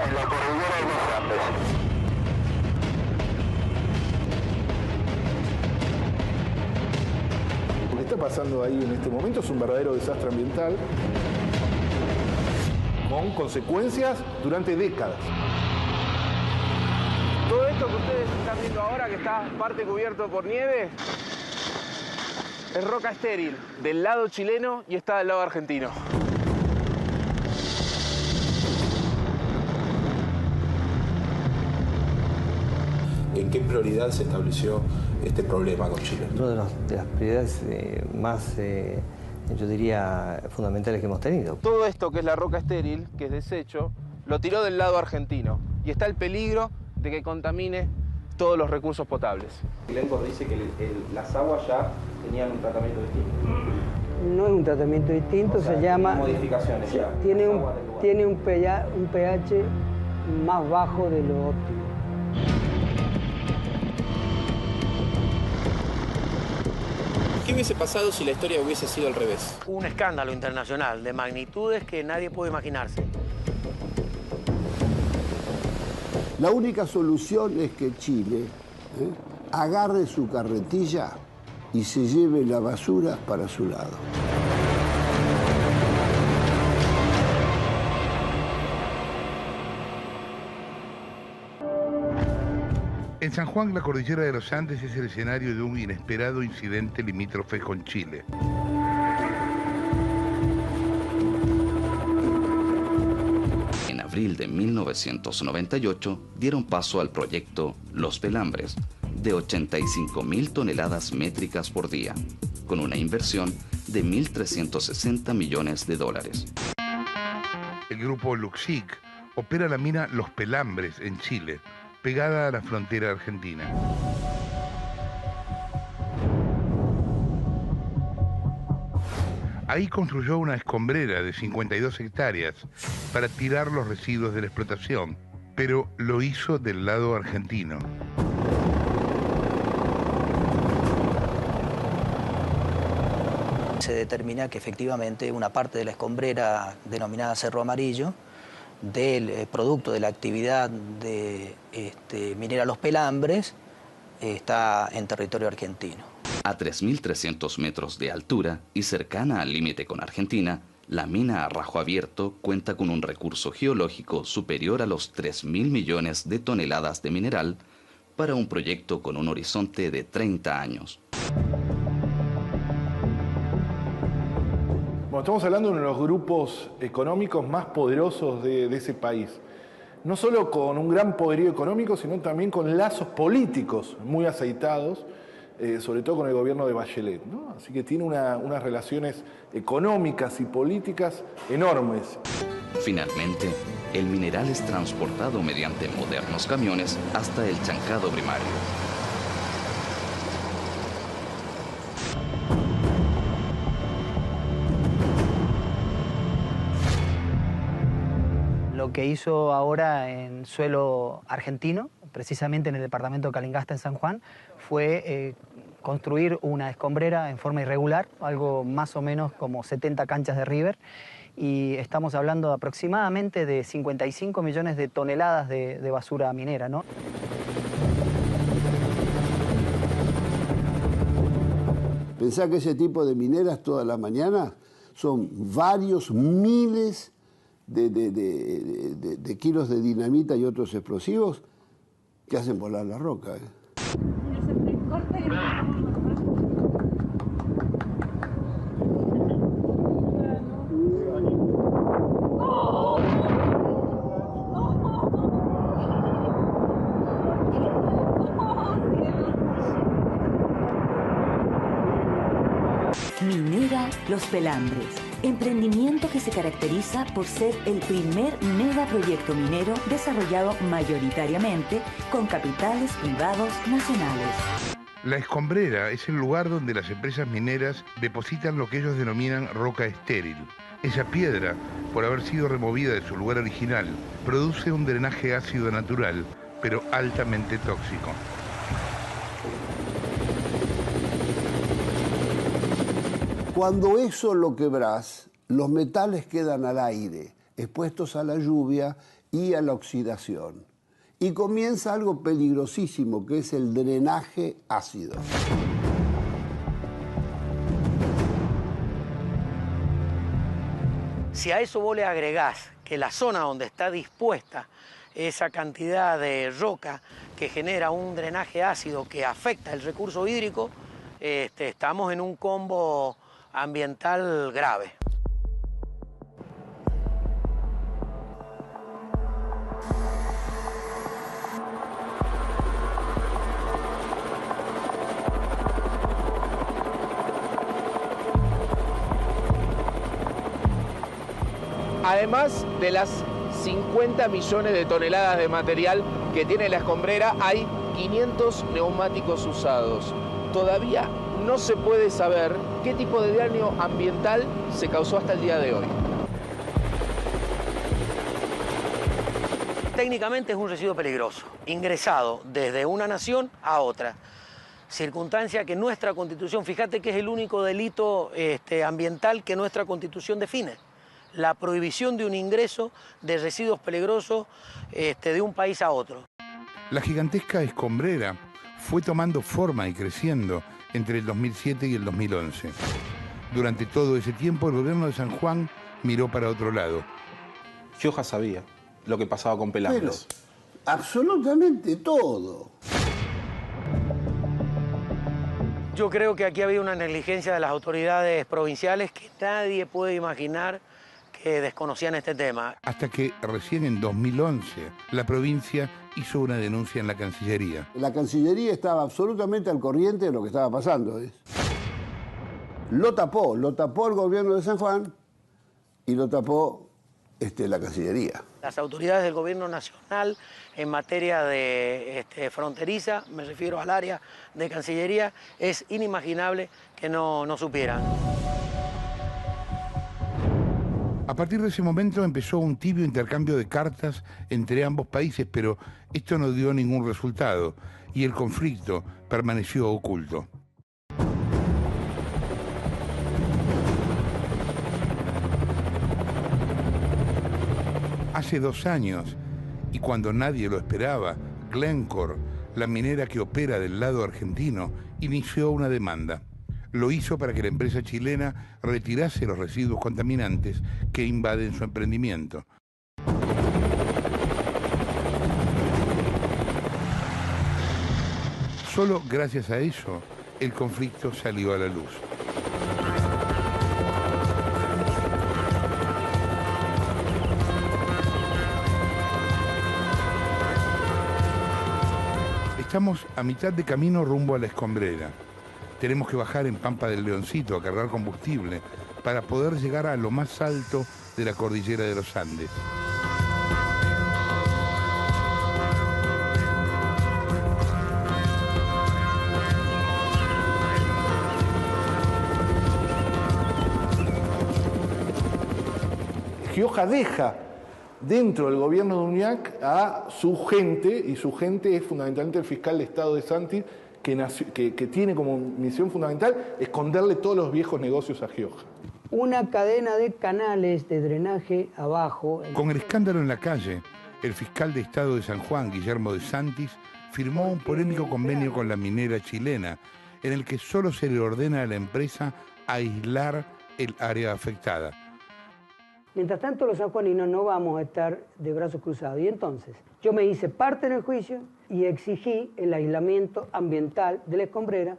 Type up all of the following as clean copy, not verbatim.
en la cordillera de los Andes. Lo que está pasando ahí en este momento es un verdadero desastre ambiental con consecuencias durante décadas. Todo esto que ustedes están viendo ahora, que está parte cubierto por nieve, es roca estéril del lado chileno y está del lado argentino. ¿En qué prioridad se estableció este problema con Chile? Una de las prioridades más, yo diría, fundamentales que hemos tenido. Todo esto que es la roca estéril, que es desecho, lo tiró del lado argentino y está el peligro de que contamine todos los recursos potables. Glencore dice que las aguas ya tenían un tratamiento distinto. No es un tratamiento distinto, o sea, se llama... Modificaciones ya. Tiene un pH más bajo de lo óptimo. ¿Qué hubiese pasado si la historia hubiese sido al revés? Un escándalo internacional de magnitudes que nadie puede imaginarse. La única solución es que Chile agarre su carretilla y se lleve la basura para su lado. En San Juan, la cordillera de los Andes es el escenario de un inesperado incidente limítrofe con Chile. En abril de 1998 dieron paso al proyecto Los Pelambres, de 85.000 toneladas métricas por día, con una inversión de 1.360 millones de dólares. El grupo Luxic opera la mina Los Pelambres en Chile, pegada a la frontera argentina. Ahí construyó una escombrera de 52 hectáreas para tirar los residuos de la explotación, pero lo hizo del lado argentino. Se determina que efectivamente una parte de la escombrera denominada Cerro Amarillo, del producto de la actividad de minera Los Pelambres, está en territorio argentino. A 3.300 metros de altura y cercana al límite con Argentina, la mina a Rajo Abierto cuenta con un recurso geológico superior a los 3.000 millones de toneladas de mineral para un proyecto con un horizonte de 30 años. Bueno, estamos hablando de uno de los grupos económicos más poderosos de ese país. No solo con un gran poderío económico, sino también con lazos políticos muy aceitados, sobre todo con el gobierno de Bachelet, ¿no? Así que tiene unas relaciones económicas y políticas enormes. Finalmente, el mineral es transportado mediante modernos camiones hasta el chancado primario. Lo que hizo ahora en suelo argentino, precisamente en el departamento de Calingasta, en San Juan, fue construir una escombrera en forma irregular, algo más o menos como 70 canchas de River, y estamos hablando aproximadamente de 55 millones de toneladas de basura minera, ¿no? Pensá que ese tipo de mineras toda la mañana son varios miles de kilos de dinamita y otros explosivos que hacen volar la roca. Minera Los Pelambres, emprendimiento que se caracteriza por ser el primer megaproyecto minero desarrollado mayoritariamente con capitales privados nacionales. La escombrera es el lugar donde las empresas mineras depositan lo que ellos denominan roca estéril. Esa piedra, por haber sido removida de su lugar original, produce un drenaje ácido natural, pero altamente tóxico. Cuando eso lo quebrás, los metales quedan al aire. expuestos a la lluvia y a la oxidación. Y comienza algo peligrosísimo, que es el drenaje ácido. Si a eso vos le agregás que la zona donde está dispuesta esa cantidad de roca que genera un drenaje ácido que afecta el recurso hídrico, estamos en un combo ambiental grave. Además de las 50 millones de toneladas de material que tiene la escombrera, hay 500 neumáticos usados. Todavía no se puede saber qué tipo de daño ambiental se causó hasta el día de hoy. Técnicamente es un residuo peligroso, ingresado desde una nación a otra. Circunstancia que nuestra Constitución, fíjate que es el único delito ambiental que nuestra Constitución define. La prohibición de un ingreso de residuos peligrosos de un país a otro. La gigantesca escombrera fue tomando forma y creciendo entre el 2007 y el 2011. Durante todo ese tiempo el gobierno de San Juan miró para otro lado. Gioja sabía lo que pasaba con Pelambres. Pero absolutamente todo. Yo creo que aquí ha habido una negligencia de las autoridades provinciales que nadie puede imaginar que desconocían este tema. Hasta que recién en 2011 la provincia hizo una denuncia en la Cancillería. La Cancillería estaba absolutamente al corriente de lo que estaba pasando. Lo tapó el gobierno de San Juan y lo tapó la Cancillería. Las autoridades del gobierno nacional en materia de fronteriza, me refiero al área de Cancillería, es inimaginable que no supieran. A partir de ese momento empezó un tibio intercambio de cartas entre ambos países, pero esto no dio ningún resultado y el conflicto permaneció oculto. Hace 2 años, y cuando nadie lo esperaba, Glencore, la minera que opera del lado argentino, inició una demanda. Lo hizo para que la empresa chilena retirase los residuos contaminantes que invaden su emprendimiento. Solo gracias a eso, el conflicto salió a la luz. Estamos a mitad de camino rumbo a la escombrera. Tenemos que bajar en Pampa del Leoncito a cargar combustible para poder llegar a lo más alto de la cordillera de los Andes. Gioja deja dentro del gobierno de Uñac a su gente, y su gente es fundamentalmente el fiscal de Estado de Santis, que tiene como misión fundamental esconderle todos los viejos negocios a Gioja. Una cadena de canales de drenaje abajo. Con el escándalo en la calle, el fiscal de Estado de San Juan, Guillermo de Santis, firmó un polémico convenio con la minera chilena, en el que solo se le ordena a la empresa aislar el área afectada. Mientras tanto, los sanjuaninos no vamos a estar de brazos cruzados. Y entonces, yo me hice parte en el juicio y exigí el aislamiento ambiental de la escombrera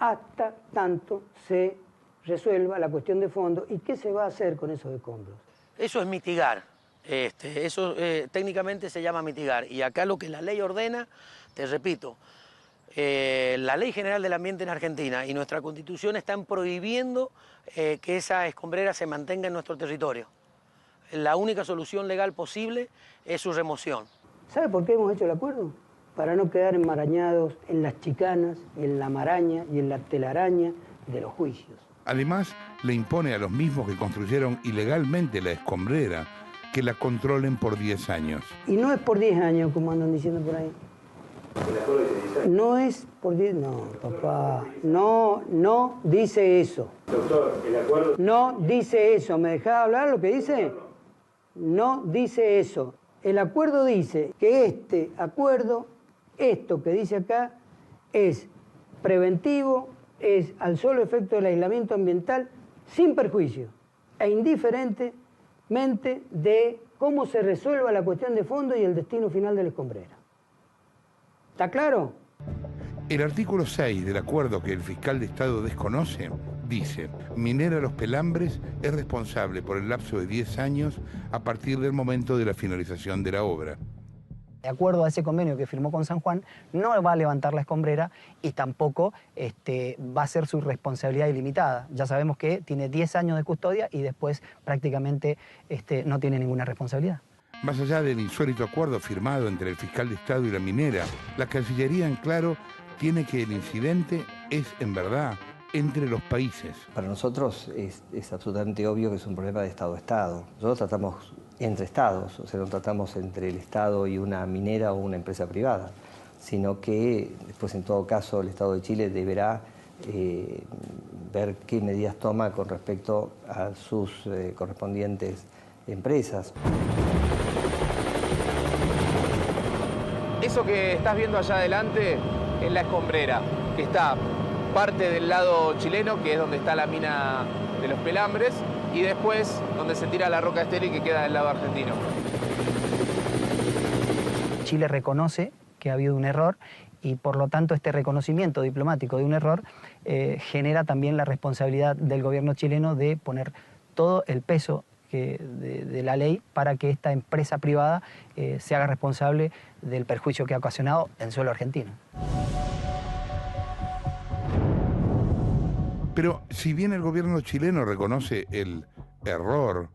hasta tanto se resuelva la cuestión de fondo y qué se va a hacer con esos escombros. Eso es mitigar. Eso técnicamente se llama mitigar. Y acá lo que la ley ordena, te repito, la Ley General del Ambiente en Argentina y nuestra Constitución están prohibiendo que esa escombrera se mantenga en nuestro territorio. La única solución legal posible es su remoción. ¿Sabe por qué hemos hecho el acuerdo? Para no quedar enmarañados en las chicanas, y en la maraña y en la telaraña de los juicios. Además, le impone a los mismos que construyeron ilegalmente la escombrera que la controlen por 10 años. Y no es por 10 años, como andan diciendo por ahí. No es por 10, no, papá, no dice eso. Doctor, el acuerdo... No dice eso, ¿me dejás hablar lo que dice? no dice eso. El acuerdo dice que este acuerdo, esto que dice acá, es preventivo, es al solo efecto del aislamiento ambiental, sin perjuicio e indiferentemente de cómo se resuelva la cuestión de fondo y el destino final de la escombrera. ¿Está claro? El artículo 6 del acuerdo que el fiscal de Estado desconoce dice: Minera Los Pelambres es responsable por el lapso de 10 años a partir del momento de la finalización de la obra. De acuerdo a ese convenio que firmó con San Juan, no va a levantar la escombrera y tampoco va a ser su responsabilidad ilimitada. Ya sabemos que tiene 10 años de custodia y después prácticamente no tiene ninguna responsabilidad. Más allá del insólito acuerdo firmado entre el fiscal de Estado y la minera, la Cancillería en claro tiene que el incidente es en verdad entre los países. Para nosotros es absolutamente obvio que es un problema de Estado a Estado. Nosotros tratamos entre Estados, o sea, no tratamos entre el Estado y una minera o una empresa privada, sino que después en todo caso el Estado de Chile deberá ver qué medidas toma con respecto a sus correspondientes empresas. Eso que estás viendo allá adelante es la escombrera, que está parte del lado chileno, que es donde está la mina de Los Pelambres, y después donde se tira la roca estéril que queda del lado argentino. Chile reconoce que ha habido un error y por lo tanto este reconocimiento diplomático de un error genera también la responsabilidad del gobierno chileno de poner todo el peso de la ley para que esta empresa privada se haga responsable del perjuicio que ha ocasionado en suelo argentino. Pero si bien el gobierno chileno reconoce el error,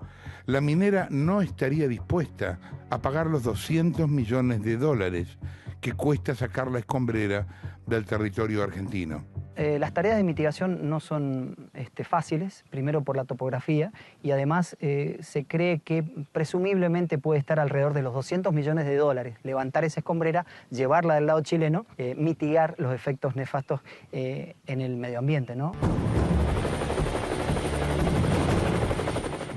la minera no estaría dispuesta a pagar los 200 millones de dólares que cuesta sacar la escombrera del territorio argentino. Las tareas de mitigación no son fáciles, primero por la topografía, y además se cree que presumiblemente puede estar alrededor de los 200 millones de dólares. Levantar esa escombrera, llevarla del lado chileno, mitigar los efectos nefastos en el medio ambiente, ¿no?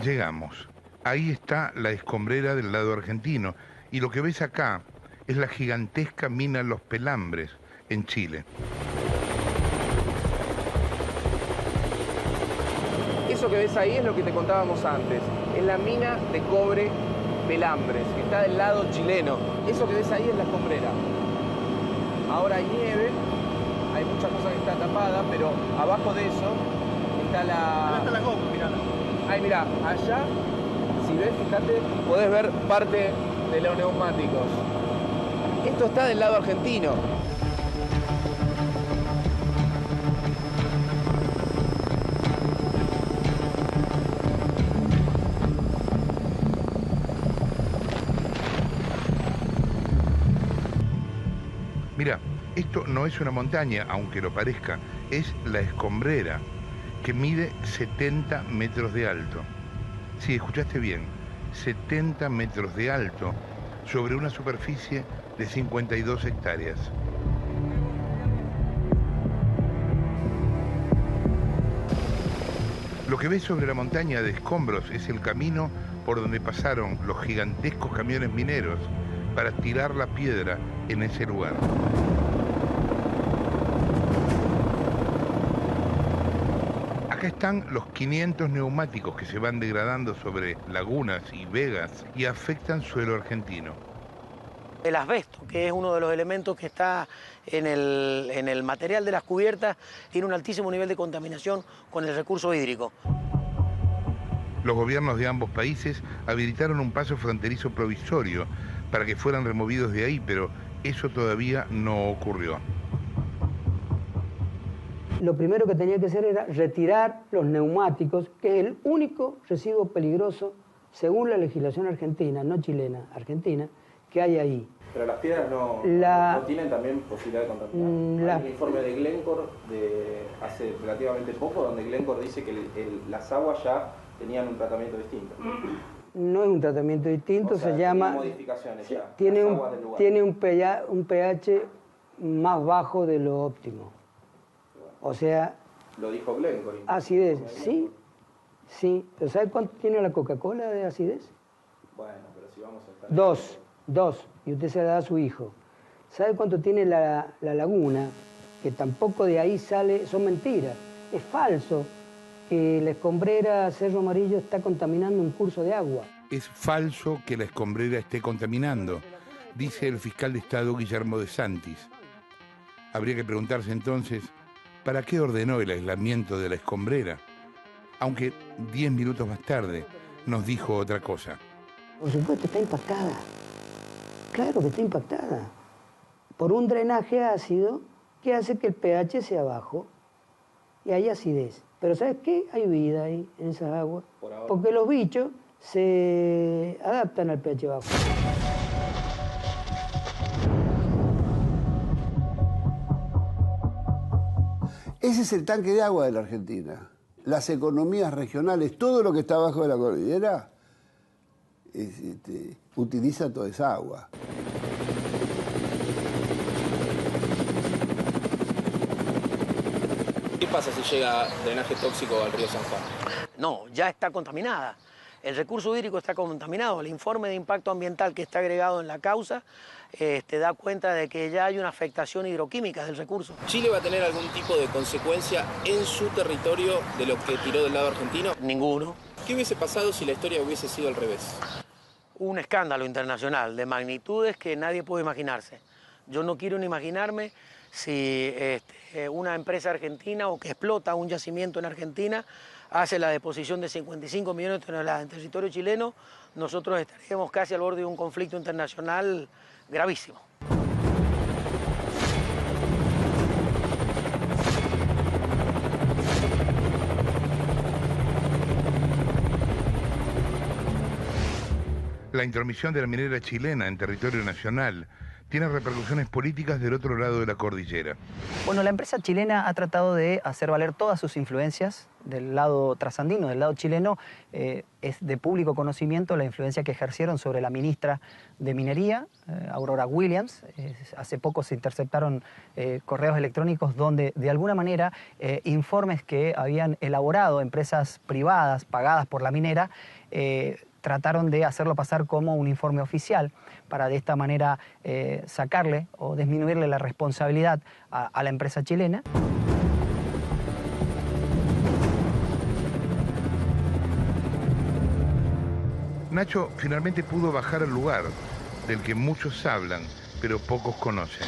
Llegamos. Ahí está la escombrera del lado argentino. Y lo que ves acá es la gigantesca mina Los Pelambres, en Chile. Eso que ves ahí es lo que te contábamos antes. Es la mina de cobre Pelambres, que está del lado chileno. Eso que ves ahí es la escombrera. Ahora hay nieve, hay muchas cosas que están tapadas, pero abajo de eso está la... Ahí está la goma, mirá. Ay, mirá, allá, si ves, fíjate, podés ver parte de los neumáticos. Esto está del lado argentino. Mira, esto no es una montaña, aunque lo parezca, es la escombrera, que mide 70 metros de alto. Sí, escuchaste bien, 70 metros de alto sobre una superficie de 52 hectáreas. Lo que ves sobre la montaña de escombros es el camino por donde pasaron los gigantescos camiones mineros para tirar la piedra en ese lugar. Acá están los 500 neumáticos que se van degradando sobre lagunas y vegas y afectan suelo argentino. El asbesto, que es uno de los elementos que está en el material de las cubiertas, tiene un altísimo nivel de contaminación con el recurso hídrico. Los gobiernos de ambos países habilitaron un paso fronterizo provisorio para que fueran removidos de ahí, pero eso todavía no ocurrió. Lo primero que tenía que hacer era retirar los neumáticos, que es el único residuo peligroso, según la legislación argentina, no chilena, argentina, que hay ahí. Pero las piedras no tienen también posibilidad de contaminar. Hay un informe de Glencore de hace relativamente poco, donde Glencore dice que las aguas ya tenían un tratamiento distinto. No es un tratamiento distinto, o sea, se llama... modificaciones ya. Tiene un pH más bajo de lo óptimo. O sea... Lo dijo Glencore. Acidez, sí. Sí. ¿Pero sabes cuánto tiene la Coca-Cola de acidez? Bueno, pero si vamos a estar... Dos, y usted se la da a su hijo. ¿Sabe cuánto tiene la laguna? Que tampoco de ahí sale, son mentiras. Es falso que la escombrera Cerro Amarillo está contaminando un curso de agua. Es falso que la escombrera esté contaminando, dice el fiscal de Estado Guillermo de Santis. Habría que preguntarse entonces, ¿para qué ordenó el aislamiento de la escombrera? Aunque 10 minutos más tarde nos dijo otra cosa. Por supuesto, está impactada. Claro que está impactada. Por un drenaje ácido que hace que el pH sea bajo y hay acidez. Pero ¿sabes qué? Hay vida ahí en esas aguas. Porque los bichos se adaptan al pH bajo. Ese es el tanque de agua de la Argentina. Las economías regionales, todo lo que está abajo de la cordillera, utiliza toda esa agua. ¿Qué pasa si llega drenaje tóxico al río San Juan? No, ya está contaminada. El recurso hídrico está contaminado. El informe de impacto ambiental que está agregado en la causa da cuenta de que ya hay una afectación hidroquímica del recurso. ¿Chile va a tener algún tipo de consecuencia en su territorio de lo que tiró del lado argentino? Ninguno. ¿Qué hubiese pasado si la historia hubiese sido al revés? Un escándalo internacional de magnitudes que nadie puede imaginarse. Yo no quiero ni imaginarme si una empresa argentina o que explota un yacimiento en Argentina hace la deposición de 55 millones de toneladas en territorio chileno, nosotros estaríamos casi al borde de un conflicto internacional gravísimo. La intromisión de la minera chilena en territorio nacional tiene repercusiones políticas del otro lado de la cordillera. Bueno, la empresa chilena ha tratado de hacer valer todas sus influencias del lado trasandino, del lado chileno. Es de público conocimiento la influencia que ejercieron sobre la ministra de Minería, Aurora Williams. Hace poco se interceptaron correos electrónicos donde, de alguna manera, informes que habían elaborado empresas privadas pagadas por la minera, trataron de hacerlo pasar como un informe oficial para de esta manera sacarle o disminuirle la responsabilidad a la empresa chilena. Nacho finalmente pudo bajar al lugar del que muchos hablan, pero pocos conocen.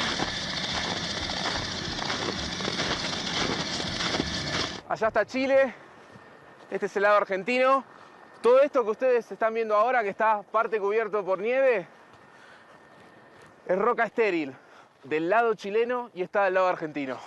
Allá está Chile, este es el lado argentino. Todo esto que ustedes están viendo ahora, que está parte cubierto por nieve, es roca estéril del lado chileno y está del lado argentino.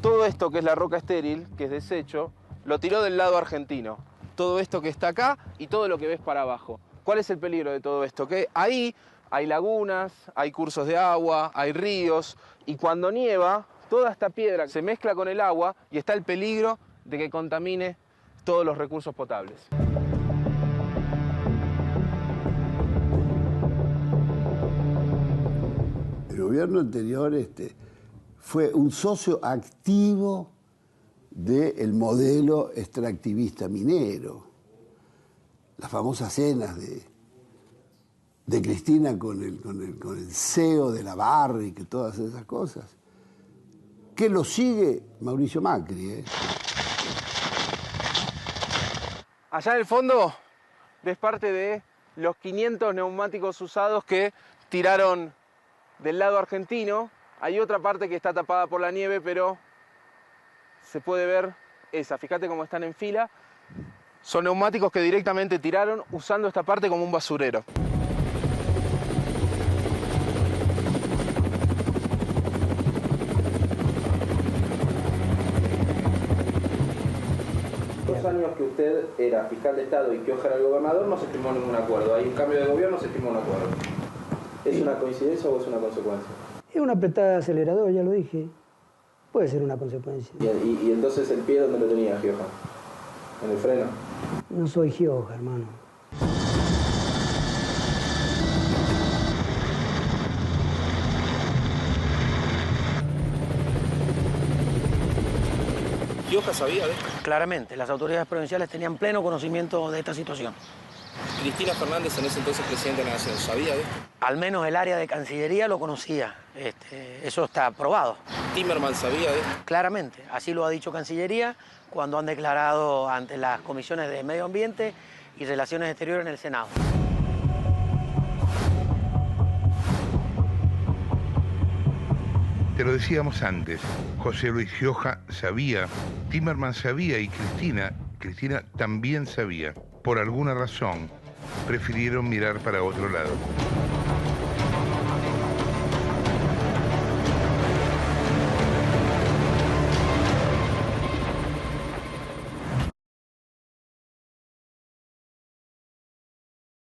Todo esto que es la roca estéril, que es desecho, lo tiró del lado argentino. Todo esto que está acá y todo lo que ves para abajo. ¿Cuál es el peligro de todo esto? Que ahí hay lagunas, hay cursos de agua, hay ríos, y cuando nieva, toda esta piedra se mezcla con el agua y está el peligro de que contamine todos los recursos potables. El gobierno anterior fue un socio activo del modelo extractivista minero. Las famosas cenas de Cristina con el CEO de la Barrick y todas esas cosas. Que lo sigue Mauricio Macri. Allá en el fondo ves parte de los 500 neumáticos usados que tiraron del lado argentino. Hay otra parte que está tapada por la nieve, pero se puede ver esa. Fíjate cómo están en fila. Son neumáticos que directamente tiraron usando esta parte como un basurero. Los años que usted era fiscal de Estado y que Ojeda era el gobernador, no se firmó ningún acuerdo. Hay un cambio de gobierno, se firmó un acuerdo. ¿Es una coincidencia o es una consecuencia? Es una apretada de acelerador, ya lo dije. Puede ser una consecuencia. ¿Y entonces el pie dónde lo tenía, Gioja? ¿En el freno? No soy Gioja, hermano. ¿Gioja sabía de esto? Claramente, las autoridades provinciales tenían pleno conocimiento de esta situación. Cristina Fernández, en ese entonces presidenta de la Nación, ¿sabía de esto? Al menos el área de Cancillería lo conocía, eso está probado. ¿Timmermans sabía de esto? Claramente, así lo ha dicho Cancillería cuando han declarado ante las comisiones de Medio Ambiente y Relaciones Exteriores en el Senado. Te lo decíamos antes, José Luis Gioja sabía, Timmermans sabía y Cristina también sabía. Por alguna razón, prefirieron mirar para otro lado.